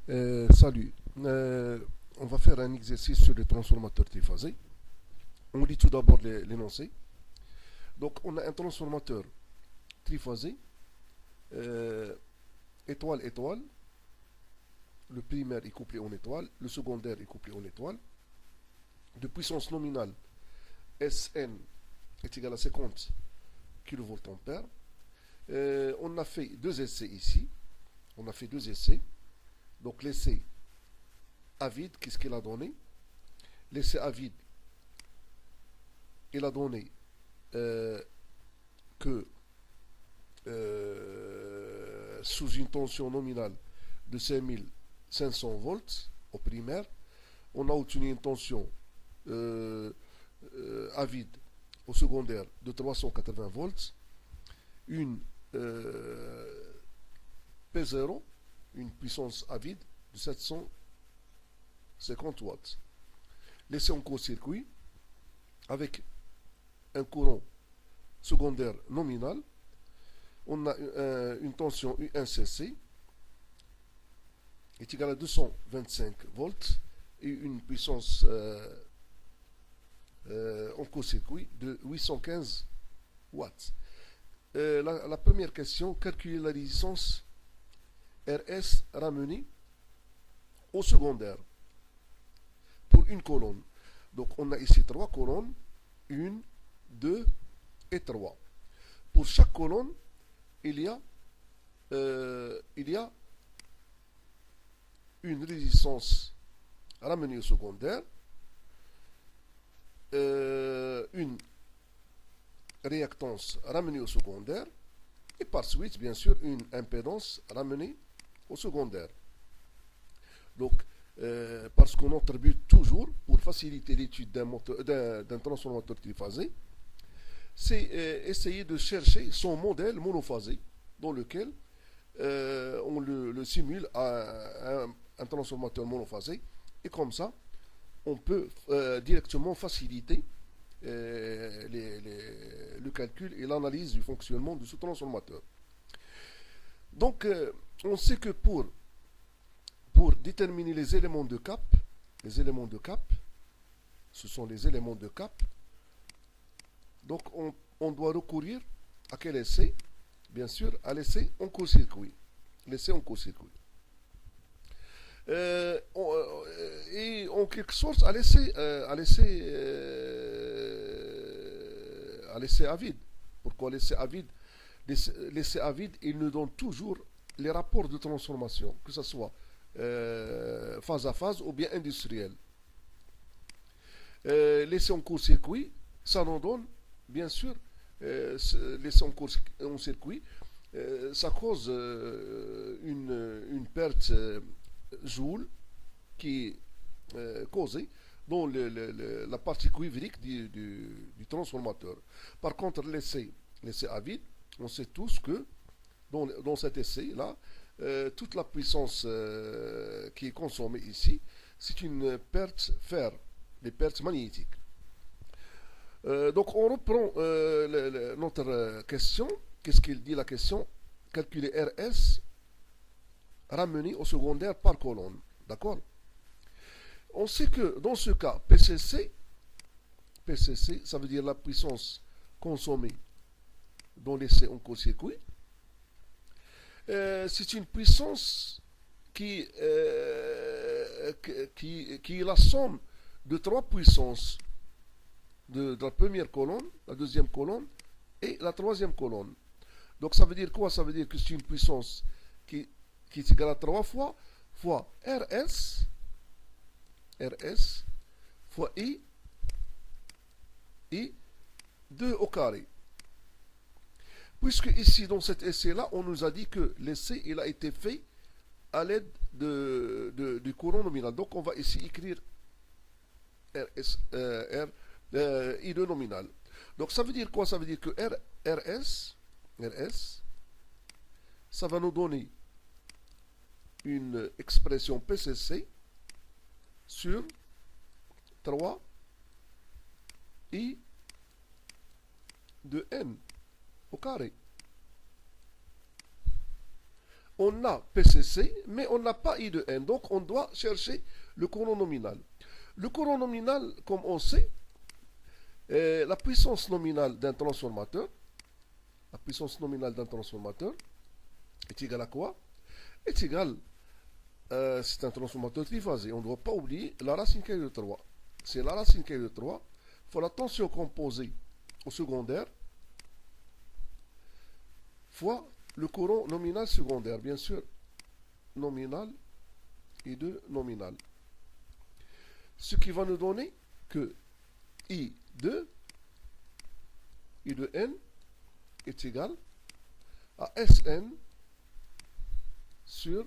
Salut. On va faire un exercice sur les transformateurs triphasés. On lit tout d'abord l'énoncé. Donc, on a un transformateur triphasé, euh, étoile-étoile. Le primaire est couplé en étoile, le secondaire est couplé en étoile. De puissance nominale, Sn est égal à 50 kVA. On a fait deux essais ici. On a fait deux essais. Donc, l'essai à vide, qu'est-ce qu'il a donné? L'essai à vide, il a donné que sous une tension nominale de 5500 volts au primaire, on a obtenu une tension à vide au secondaire de 380 volts, une P0, une puissance à vide de 750 watts. Laissé en court-circuit avec un courant secondaire nominal, on a une tension UNCC est égale à 225 volts et une puissance en court-circuit de 815 watts. La première question, calculer la résistance RS ramenée au secondaire pour une colonne. Donc on a ici trois colonnes, 1, 2 et 3. Pour chaque colonne, il y a une résistance ramenée au secondaire, une réactance ramenée au secondaire, et par suite, bien sûr, une impédance ramenée au secondaire. Donc, parce que notre but toujours, pour faciliter l'étude d'un transformateur triphasé, c'est essayer de chercher son modèle monophasé dans lequel on le simule à un transformateur monophasé, et comme ça, on peut directement faciliter le calcul et l'analyse du fonctionnement de ce transformateur. Donc, on sait que pour déterminer les éléments de cap, ce sont les éléments de cap, donc on doit recourir à quel essai? Bien sûr, à l'essai en court-circuit. L'essai en court-circuit. Et en quelque sorte, à l'essai à vide. Pourquoi l'essai à vide? L'essai à vide, il nous donne toujours les rapports de transformation, que ce soit phase à phase ou bien industriel. L'essai en court-circuit, ça nous donne, bien sûr, l'essai en circuit, ça cause une perte joule qui est causée dans la partie cuivrique du transformateur. Par contre, l'essai à vide, on sait tous que dans cet essai-là, toute la puissance qui est consommée ici, c'est une perte fer, des pertes magnétiques. Donc on reprend notre question. Qu'est-ce qu'il dit la question? Calculer RS ramené au secondaire par colonne. D'accord? On sait que dans ce cas, PCC, ça veut dire la puissance consommée dans l'essai en court-circuit, c'est une puissance qui est la somme de trois puissances de la première colonne, la deuxième colonne et la troisième colonne. Donc ça veut dire quoi? Ça veut dire que c'est une puissance qui est égale à 3 fois RS fois I 2 au carré. Puisque ici, dans cet essai-là, on nous a dit que l'essai il a été fait à l'aide du courant nominal. Donc on va ici écrire I2 nominal. Donc ça veut dire quoi? Ça veut dire que RS, ça va nous donner une expression PCC sur 3 I de N au carré. on a PCC, mais on n'a pas I de N. Donc on doit chercher le courant nominal. Le courant nominal, comme on sait, la puissance nominale d'un transformateur, la puissance nominale d'un transformateur est égale à quoi? Est égale, c'est un transformateur triphasé. On ne doit pas oublier la racine carrée de 3. C'est la racine carrée de 3 fois la tension composée au secondaire fois le courant nominal secondaire. Bien sûr, nominal et de nominal. Ce qui va nous donner que I de N est égal à Sn sur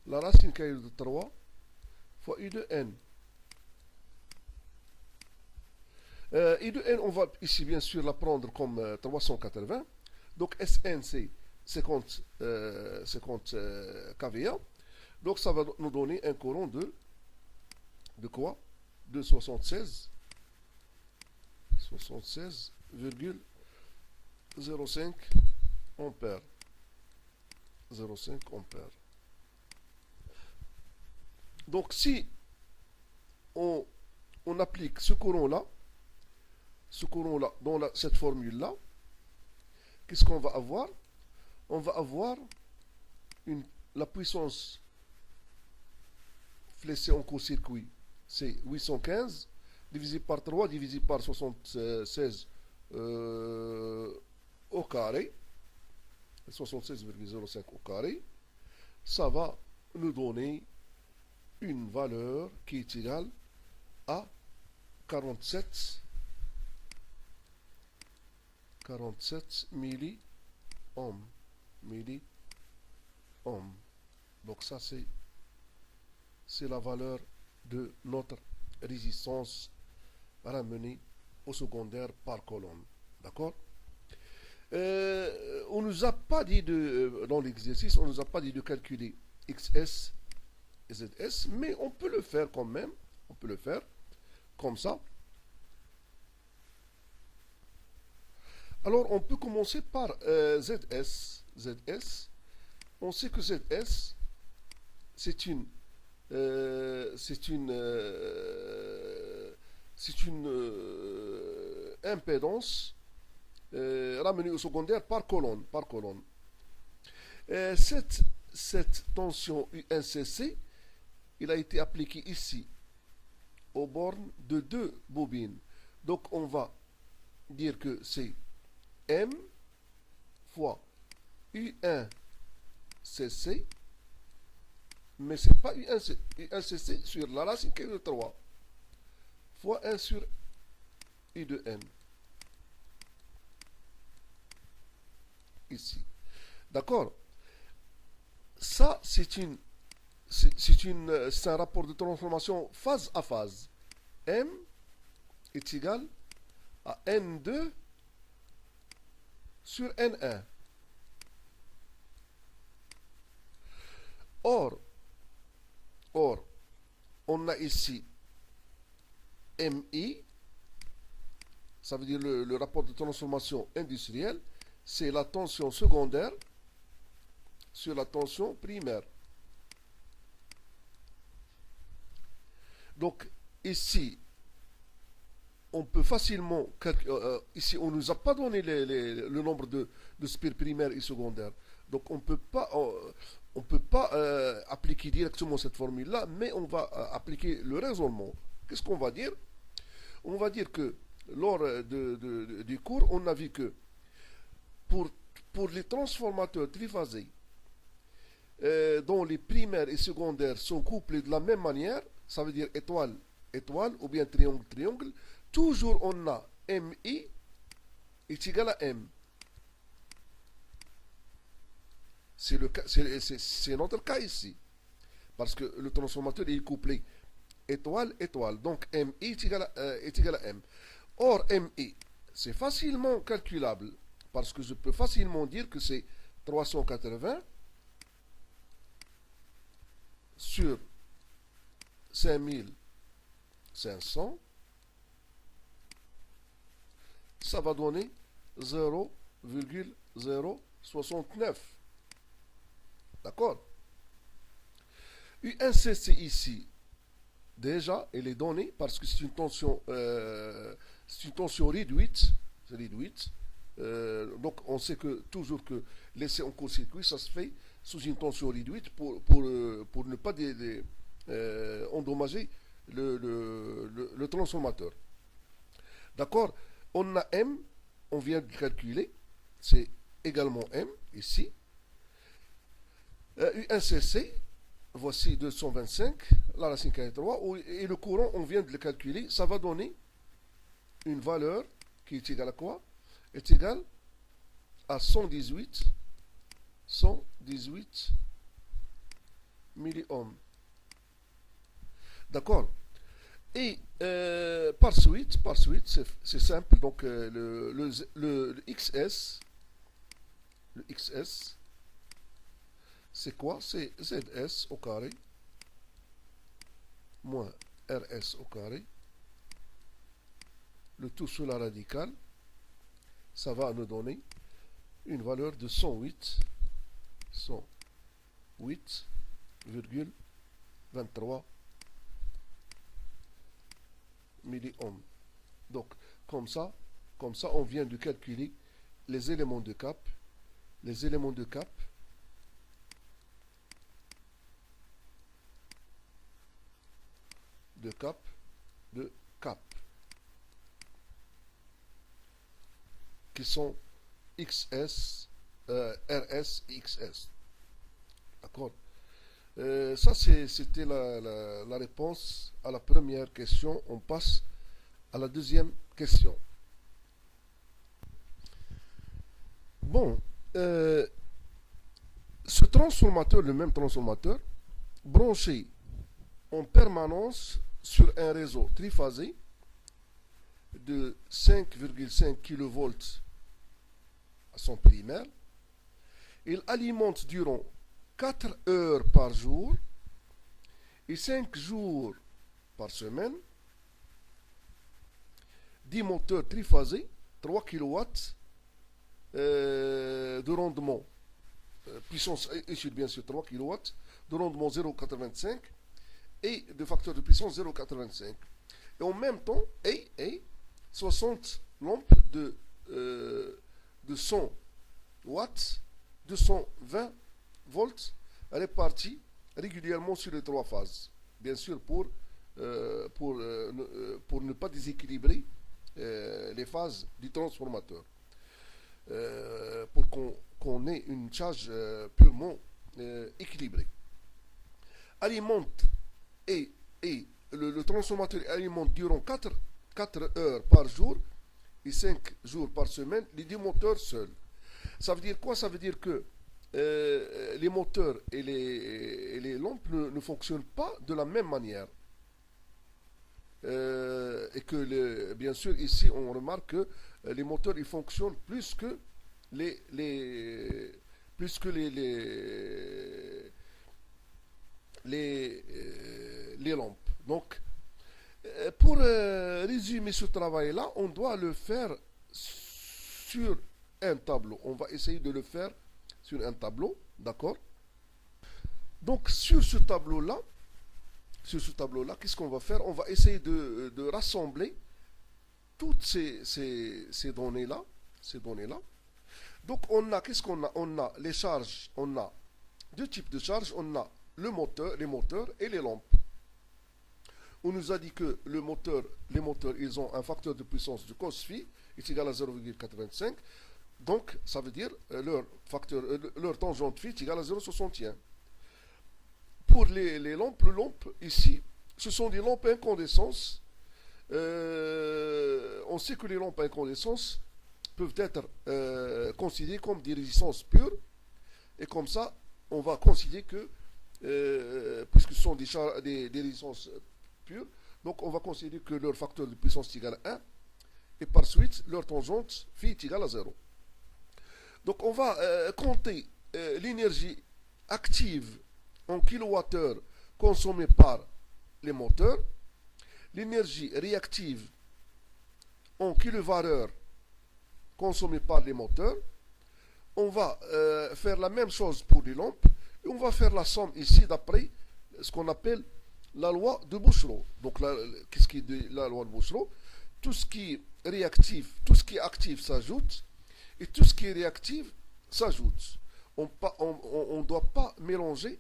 la racine carrée de 3 fois I de N. I de N, on va ici bien sûr la prendre comme 380. Donc Sn c'est 50 kVA. Donc ça va nous donner un courant de quoi? De 76,05 ampères. 0,5 ampères. Donc si on applique ce courant-là dans cette formule-là, qu'est-ce qu'on va avoir? On va avoir la puissance fléchée en court-circuit, c'est 815, divisé par 3, divisé par 76 au carré, 76,05 au carré, ça va nous donner une valeur qui est égale à 47 milliohms. Donc ça c'est la valeur de notre résistance ramenée au secondaire par colonne. D'accord? On ne nous a pas dit dans l'exercice, on ne nous a pas dit de calculer XS et ZS, mais on peut le faire quand même. On peut le faire comme ça. Alors on peut commencer par ZS. On sait que ZS c'est une impédance ramenée au secondaire par colonne. Cette tension UNCC, il a été appliqué ici aux bornes de 2 bobines. Donc on va dire que c'est M fois U1CC, mais ce n'est pas U1CC sur la racine carrée de 3 fois 1 sur I de N. Ici. D'accord? Ça, c'est un rapport de transformation phase à phase. M est égal à N2 sur N1. Or, on a ici MI, ça veut dire le rapport de transformation industrielle, c'est la tension secondaire sur la tension primaire. Donc, ici, on peut facilement ici, on ne nous a pas donné le nombre de spires primaires et secondaires. Donc, on ne peut pas appliquer directement cette formule-là, mais on va appliquer le raisonnement. Qu'est-ce qu'on va dire? On va dire que lors du cours, on a vu que pour les transformateurs triphasés dont les primaires et secondaires sont couplés de la même manière, ça veut dire étoile, étoile ou bien triangle, triangle, toujours on a MI est égal à M. C'est notre cas ici. Parce que le transformateur est couplé étoile, étoile. Donc MI est égal à M. Or, MI, c'est facilement calculable. Parce que je peux facilement dire que c'est 380 sur 5500. Ça va donner 0,069. D'accord? UNCC ici, déjà, elle est donnée parce que c'est une tension réduite. réduite. Donc, on sait que toujours que l'essai en court-circuit, ça se fait sous une tension réduite pour ne pas endommager le transformateur. D'accord? On a M, on vient de calculer, c'est également M ici. UNCC, voici 225, la racine carrée 3, et le courant, on vient de le calculer, ça va donner une valeur qui est égale à quoi? Est égale à 118 milliohms. D'accord? Et par suite c'est simple. Donc le XS, c'est quoi? C'est ZS au carré moins RS au carré. Le tout sur la radicale. Ça va nous donner une valeur de 108,23 milliohms. Donc, comme ça, on vient de calculer les éléments de cap. Les éléments de cap qui sont XS, RS et XS. D'accord? Ça, c'était la réponse à la première question. On passe à la deuxième question. Bon, ce transformateur, le même transformateur, branché en permanence sur un réseau triphasé de 5,5 kV à son primaire, il alimente durant 4 heures par jour et 5 jours par semaine 10 moteurs triphasés 3 kW de rendement, puissance issue bien sûr 3 kW, de rendement 0,85 et de facteur de puissance 0,85. Et en même temps, 60 lampes de 100 watts, 220 volts répartis régulièrement sur les 3 phases. Bien sûr, pour ne pas déséquilibrer les phases du transformateur. Pour qu'on ait une charge purement équilibrée. Alimente et le transformateur alimente durant 4 heures par jour et 5 jours par semaine les 10 moteurs seuls. Ça veut dire quoi? Ça veut dire que les moteurs et les lampes ne fonctionnent pas de la même manière. Et que bien sûr ici on remarque que les moteurs ils fonctionnent plus que les lampes. Donc pour résumer ce travail là, on doit le faire sur un tableau. On va essayer de le faire sur un tableau, d'accord? Donc sur ce tableau là, qu'est-ce qu'on va faire? On va essayer de rassembler toutes ces données-là. Donc on a, qu'est-ce qu'on a? On a les charges, on a deux types de charges. On a les moteurs et les lampes. On nous a dit que les moteurs, ils ont un facteur de puissance de cos phi est égal à 0,85. Donc ça veut dire leur tangente phi est égal à 0,61. Pour les lampes ici, ce sont des lampes à incandescence. On sait que les lampes à incandescence peuvent être considérées comme des résistances pures. Et comme ça, on va considérer que, puisque ce sont des résistances pures, donc on va considérer que leur facteur de puissance est égal à 1. Et par suite, leur tangente phi est égal à 0. Donc on va compter l'énergie active en kWh consommée par les moteurs, l'énergie réactive en kWh consommée par les moteurs. On va faire la même chose pour les lampes. Et on va faire la somme ici d'après ce qu'on appelle la loi de Bouchereau. Donc, qu'est-ce qui est la loi de Bouchereau? Tout ce qui est réactif, tout ce qui est actif s'ajoute, et tout ce qui est réactif s'ajoute. On ne doit pas mélanger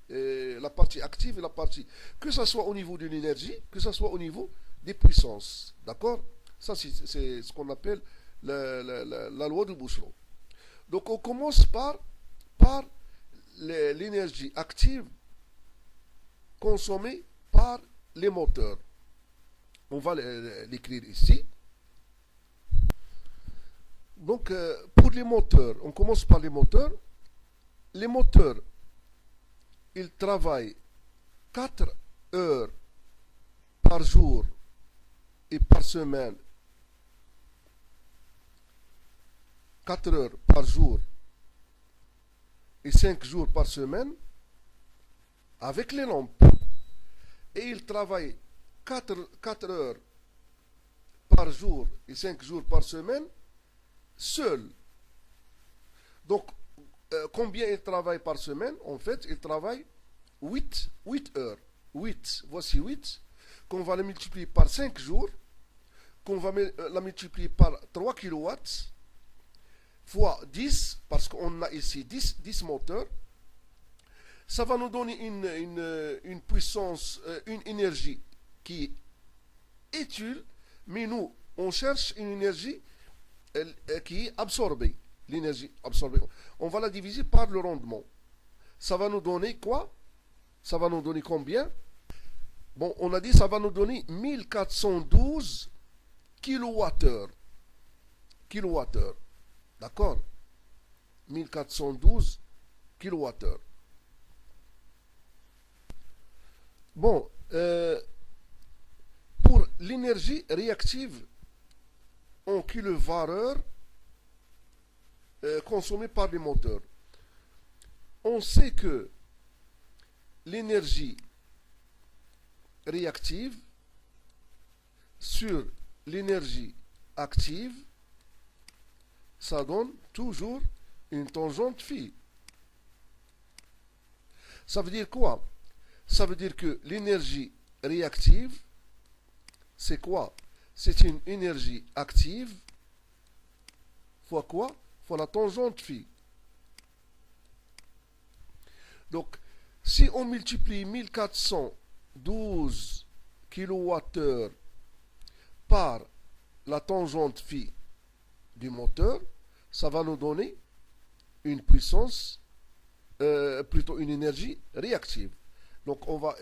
la partie active et la partie, que ce soit au niveau de l'énergie, que ce soit au niveau des puissances. D'accord? Ça, c'est ce qu'on appelle la loi de Bouchereau. Donc, on commence par l'énergie active consommée par les moteurs. On va l'écrire ici. Donc, pour les moteurs, on commence par les moteurs. Les moteurs, ils travaillent 4 heures par jour et par semaine. 4 heures par jour et 5 jours par semaine avec les lampes. Et ils travaillent 4 heures par jour et 5 jours par semaine seuls. Donc, combien ils travaillent par semaine? En fait, ils travaillent 8 heures. 8, voici 8, qu'on va le multiplier par 5 jours, qu'on va la multiplier par 3 kilowatts, fois 10, parce qu'on a ici 10 moteurs. Ça va nous donner une puissance, une énergie qui est utile, mais nous, on cherche une énergie qui est absorbée. L'énergie absorbée. On va la diviser par le rendement. Ça va nous donner quoi? Ça va nous donner combien? Bon, on a dit ça va nous donner 1412 kilowattheures. Kilowattheures. D'accord? 1412 kilowattheures. Bon, pour l'énergie réactive en kilowattheure consommée par les moteurs, on sait que l'énergie réactive sur l'énergie active, ça donne toujours une tangente phi. Ça veut dire quoi? Ça veut dire que l'énergie réactive, c'est quoi? C'est une énergie active fois quoi? Fois la tangente phi. Donc, si on multiplie 1412 kWh par la tangente phi du moteur, ça va nous donner une puissance, plutôt une énergie réactive. Donc on va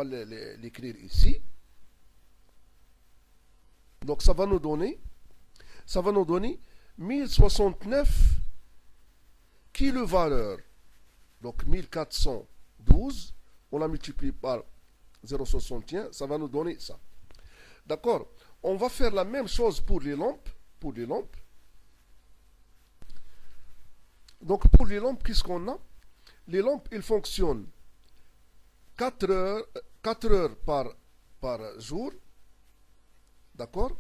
l'écrire ici. Donc ça va nous donner 1069 kWh. Donc 1412, on la multiplie par 0,61, ça va nous donner ça. D'accord? On va faire la même chose pour les lampes. Donc pour les lampes, qu'est-ce qu'on a? Les lampes, ils fonctionnent 4 heures par jour. D'accord?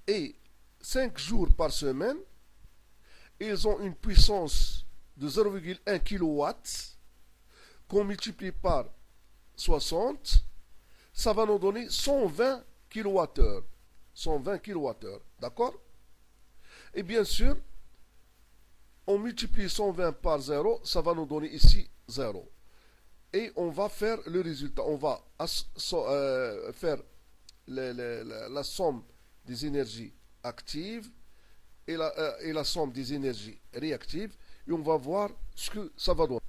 Et 5 jours par semaine. Ils ont une puissance de 0,1 kW qu'on multiplie par 60. Ça va nous donner 120 kWh. 120 kWh. D'accord? Et bien sûr, on multiplie 120 par 0, ça va nous donner ici 0. Et on va faire le résultat. On va faire la somme des énergies actives et la somme des énergies réactives. Et on va voir ce que ça va donner.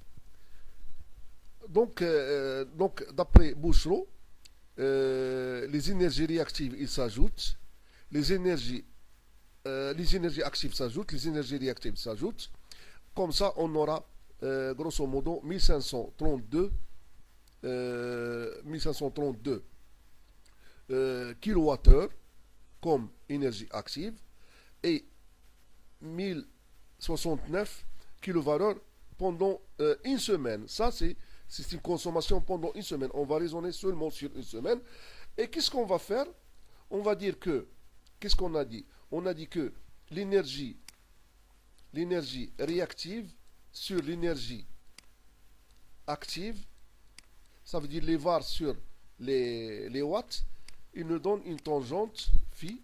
Donc d'après Bouchereau, les énergies réactives, ils s'ajoutent. Les énergies actives s'ajoutent, les énergies réactives s'ajoutent. Comme ça, on aura grosso modo 1532 kWh comme énergie active et 1069 kWh pendant une semaine. Ça, c'est une consommation pendant une semaine. On va raisonner seulement sur une semaine. Et qu'est-ce qu'on va faire? On va dire que, qu'est-ce qu'on a dit? On a dit que l'énergie réactive sur l'énergie active, ça veut dire les VAR sur les watts, il nous donne une tangente phi,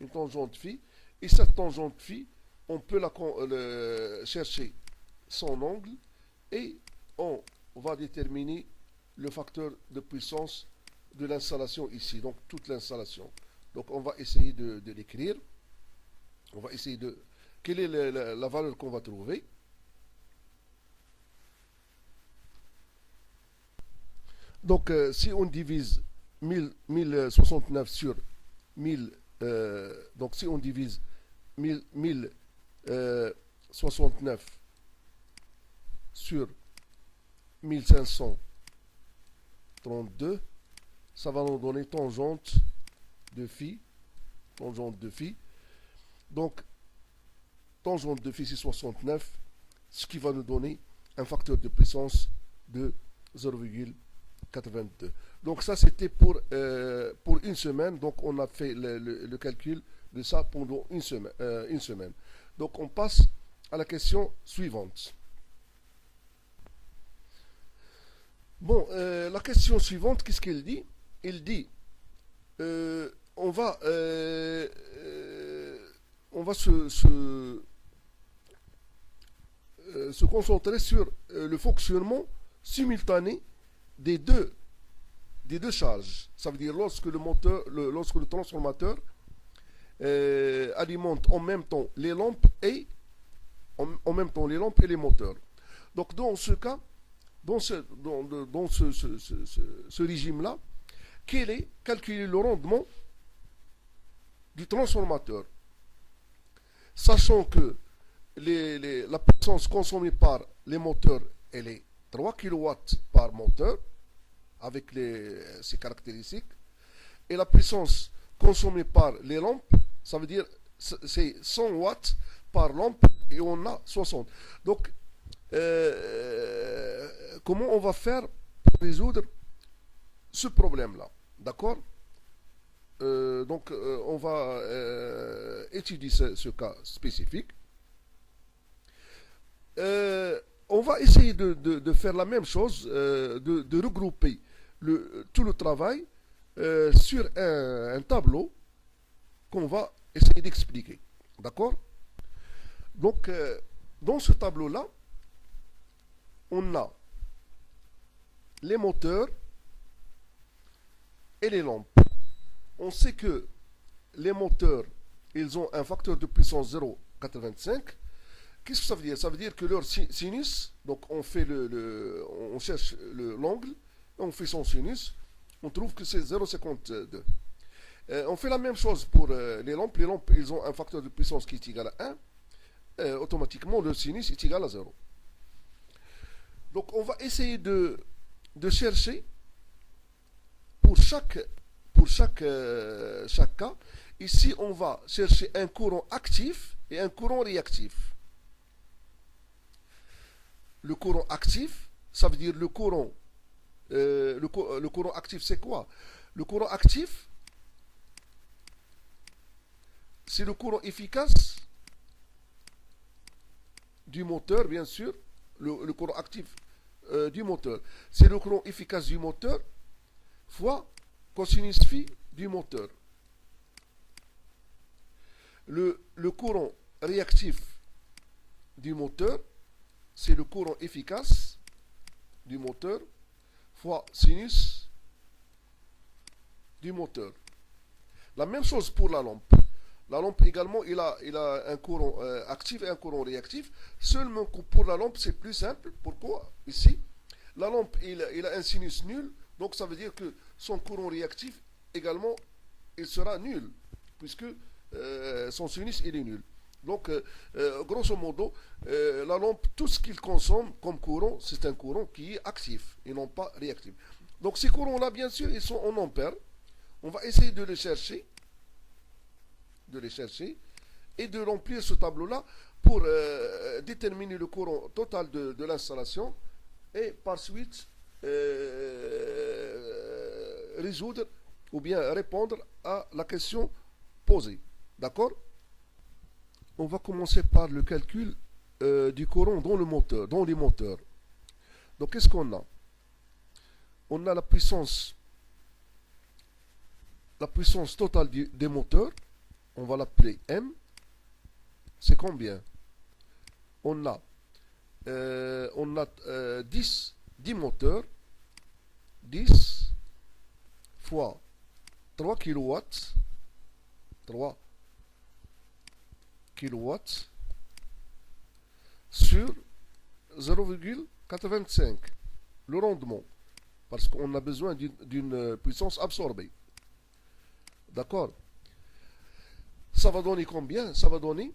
et cette tangente phi, on peut chercher son angle et on va déterminer le facteur de puissance de l'installation ici, donc toute l'installation. Donc on va essayer de l'écrire. On va essayer de... Quelle est la valeur qu'on va trouver? Donc si on divise 1069 sur 1000, donc si on divise 1069 sur 1532, ça va nous donner tangente de phi. Donc, tangente de phi, c'est 69, ce qui va nous donner un facteur de puissance de 0,82. Donc ça, c'était pour une semaine. Donc on a fait le calcul de ça pendant une semaine. Donc on passe à la question suivante. Bon, la question suivante, qu'est-ce qu'elle dit? Elle dit, on va se concentrer sur le fonctionnement simultané des deux charges. Ça veut dire lorsque le transformateur alimente en même temps les lampes et les moteurs. Donc dans ce cas, dans ce régime-là, calculer le rendement du transformateur, sachant que la puissance consommée par les moteurs, elle est 3 kW par moteur, avec ses caractéristiques, et la puissance consommée par les lampes, ça veut dire c'est 100 watts par lampe, et on a 60. Donc, comment on va faire pour résoudre ce problème-là? D'accord? Donc, on va étudier ce cas spécifique. On va essayer de faire la même chose, de regrouper tout le travail sur un tableau qu'on va essayer d'expliquer. D'accord? Donc, dans ce tableau-là, on a les moteurs et les lampes. On sait que les moteurs, ils ont un facteur de puissance 0,85. Qu'est-ce que ça veut dire? Ça veut dire que leur sinus, donc on fait on cherche l'angle, on fait son sinus, on trouve que c'est 0,52. On fait la même chose pour les lampes. Les lampes, ils ont un facteur de puissance qui est égal à 1. Automatiquement, le sinus est égal à 0. Donc on va essayer de chercher pour chaque cas. Ici, on va chercher un courant actif et un courant réactif. Le courant actif, ça veut dire le courant actif, c'est quoi? Le courant actif, c'est le courant efficace du moteur, bien sûr. Le courant actif du moteur, c'est le courant efficace du moteur fois cosinus phi du moteur. Le courant réactif du moteur, c'est le courant efficace du moteur fois sinus du moteur. La même chose pour la lampe. La lampe également, il a un courant actif et un courant réactif. Seulement pour la lampe, c'est plus simple. Pourquoi? Ici, la lampe, il a un sinus nul. Donc ça veut dire que son courant réactif également, il sera nul. Puisque son sinus, il est nul. Donc, grosso modo, la lampe, tout ce qu'il consomme comme courant, c'est un courant qui est actif et non pas réactif. Donc ces courants-là, bien sûr, ils sont en ampères. On va essayer de les chercher et de remplir ce tableau-là pour déterminer le courant total de l'installation et par suite résoudre ou bien répondre à la question posée. D'accord? On va commencer par le calcul du courant dans les moteurs. Donc qu'est-ce qu'on a? On a la puissance totale des moteurs, on va l'appeler M, c'est combien? On a, 10 moteurs, 10 fois 3 kilowatts, 3 kilowatts sur 0,85, le rendement, parce qu'on a besoin d'une puissance absorbée. D'accord? Ça va donner combien? Ça va donner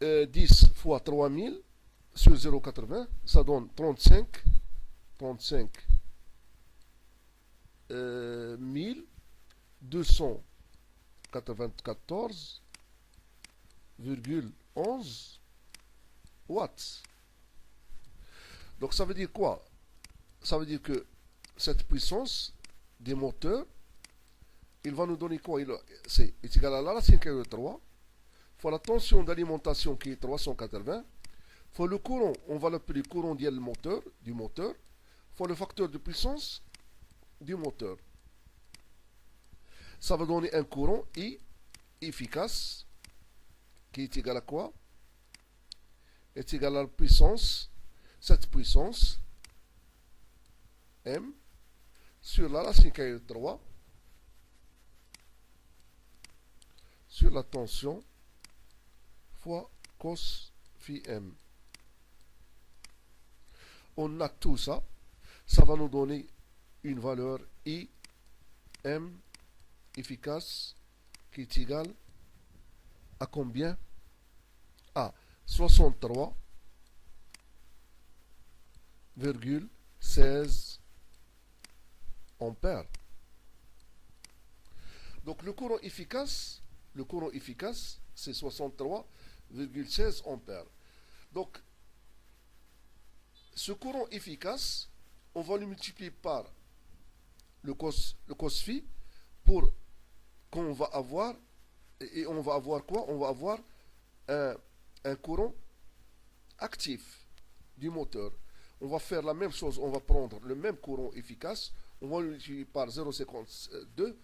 10 fois 3000 sur 0,80, ça donne 35 294,11 watts. Donc ça veut dire quoi? Ça veut dire que cette puissance des moteurs, il va nous donner quoi? C'est égal à la racine carrée de 3 fois la tension d'alimentation qui est 380 fois le courant, on va l'appeler courant du moteur, fois le facteur de puissance du moteur. Ça va donner un courant I efficace qui est égal à quoi? Est égal à la puissance, cette puissance M sur la racine carrée de 3 sur la tension fois cos phi M. On a tout ça, ça va nous donner une valeur I M efficace qui est égale à combien? À 63,16 ampères. Donc le courant efficace, c'est 63,16 ampères. Donc ce courant efficace, on va le multiplier par le cos phi pour qu'on va avoir, et on va avoir quoi? On va avoir un courant actif du moteur. On va faire la même chose, on va prendre le même courant efficace, on va le multiplier par 0,52,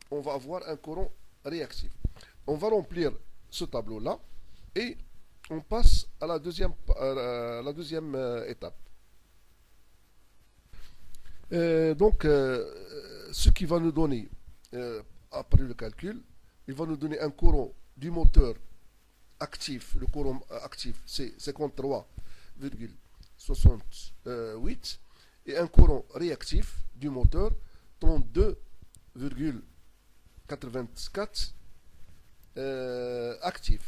on va avoir un courant réactif. On va remplir ce tableau-là et on passe à la deuxième étape. Donc, ce qui va nous donner, après le calcul, il va nous donner un courant du moteur actif. Le courant actif, c'est 53,68 et un courant réactif du moteur 32,84 actif.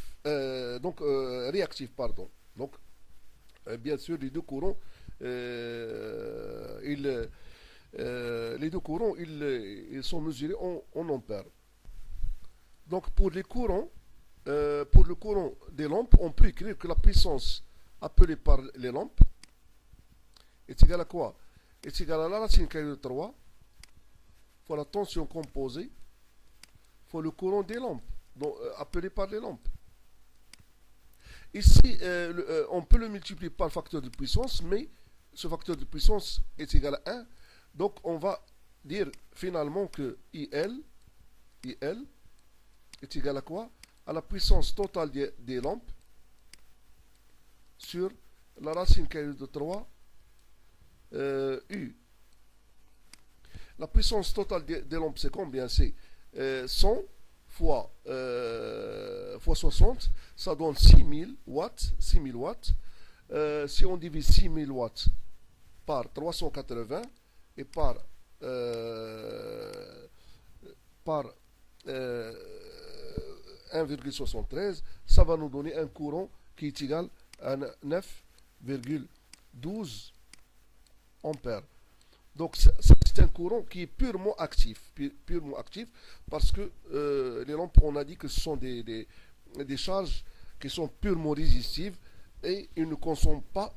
Donc réactif, pardon. Donc bien sûr les deux courants ils sont mesurés en ampères. Donc pour le courant des lampes, on peut écrire que la puissance appelée par les lampes est égale à quoi? Est égale à la racine carrée de 3 fois la tension composée fois le courant des lampes, donc, appelé par les lampes. Ici, on peut le multiplier par le facteur de puissance, mais ce facteur de puissance est égal à 1. Donc, on va dire finalement que IL est égal à quoi? À la puissance totale des lampes sur la racine carrée de 3 U. La puissance totale des lampes, c'est combien? C'est 100 fois 60, ça donne 6000 watts. Si on divise 6000 watts par 380 et par 1,73, ça va nous donner un courant qui est égal à 9,12 ampères. Donc c'est un courant qui est purement actif, parce que les lampes, on a dit que ce sont des charges qui sont purement résistives et ils ne consomment pas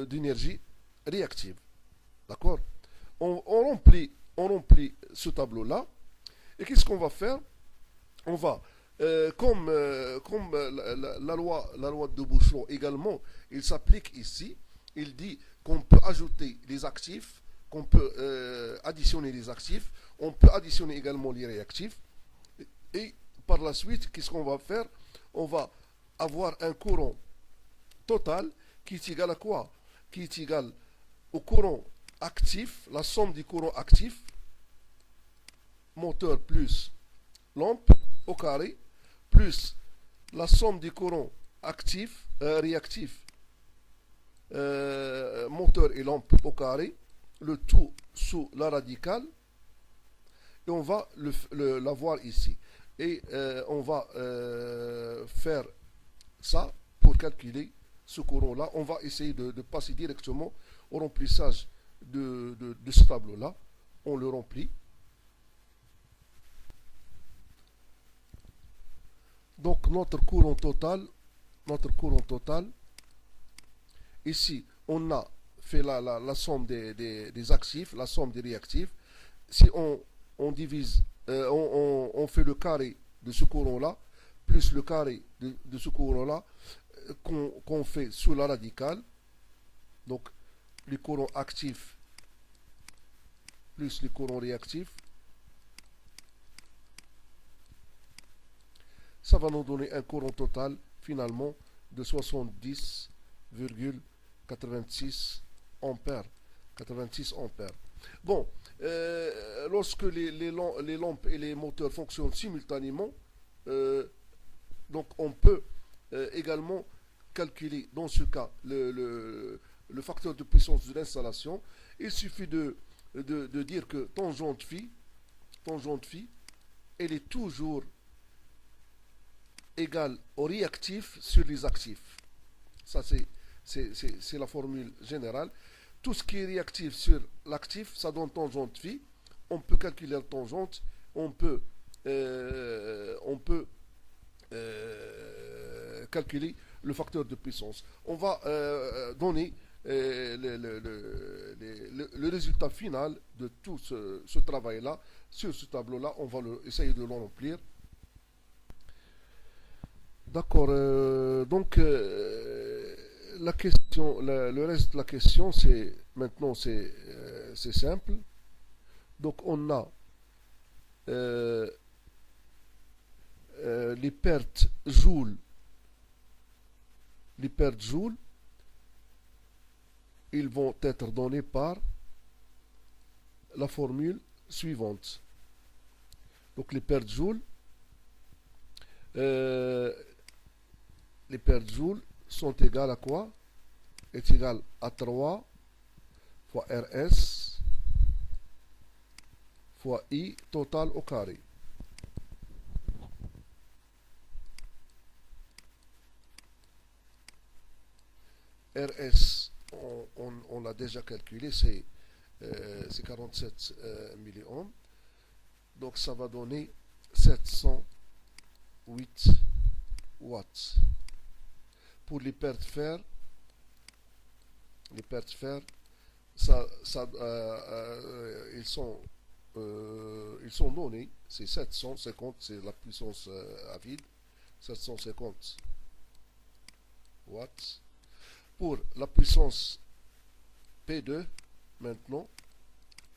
d'énergie réactive. D'accord? On remplit ce tableau-là. Et qu'est-ce qu'on va faire? On va, comme la loi de Bouchon également, il s'applique ici. Il dit qu'on peut ajouter les actifs, qu'on peut additionner les actifs, on peut additionner également les réactifs. Et par la suite, qu'est-ce qu'on va faire? On va avoir un courant total qui est égal à quoi? Qui est égal au courant actif, la somme des courants actifs, moteur plus lampe au carré, plus la somme des courants actifs, réactifs, moteur et lampe au carré, le tout sous la radicale, et on va l'avoir ici. Et on va faire ça pour calculer ce courant-là. On va essayer de passer directement au remplissage de ce tableau-là. On le remplit. Donc notre courant total, ici on a fait la somme des actifs, la somme des réactifs. Si on divise, on fait le carré de ce courant-là, plus le carré de ce courant-là, qu'on fait sous la radicale. Donc les courants actifs plus les courants réactifs, ça va nous donner un courant total finalement de 70,86 ampères. 86 ampères. Bon, lorsque les lampes et les moteurs fonctionnent simultanément, donc on peut également calculer dans ce cas le facteur de puissance de l'installation. Il suffit de dire que tangente phi, elle est toujours égale au réactif sur les actifs. Ça, c'est la formule générale. Tout ce qui est réactif sur l'actif, ça donne tangente phi. On peut calculer la tangente, on peut calculer le facteur de puissance. On va donner le résultat final de tout ce travail-là sur ce tableau-là. On va essayer de le remplir. D'accord. Donc la question, le reste de la question, c'est maintenant c'est simple. Donc on a les pertes joules. Les pertes joules, ils vont être donnés par la formule suivante. Donc les pertes joules sont égales à quoi? Est égal à 3 fois RS fois I total au carré. RS, on l'a déjà calculé, c'est 47 milliohms. Donc ça va donner 708 watts. Pour les pertes fer, ils sont donnés, c'est 750, c'est la puissance à vide, 750 watts. Pour la puissance P2, maintenant,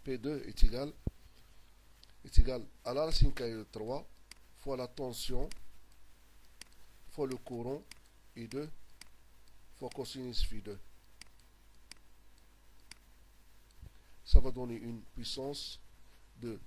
P2 est égal à la racine carrée de 3 fois la tension fois le courant I2 fois cosinus phi2. Ça va donner une puissance de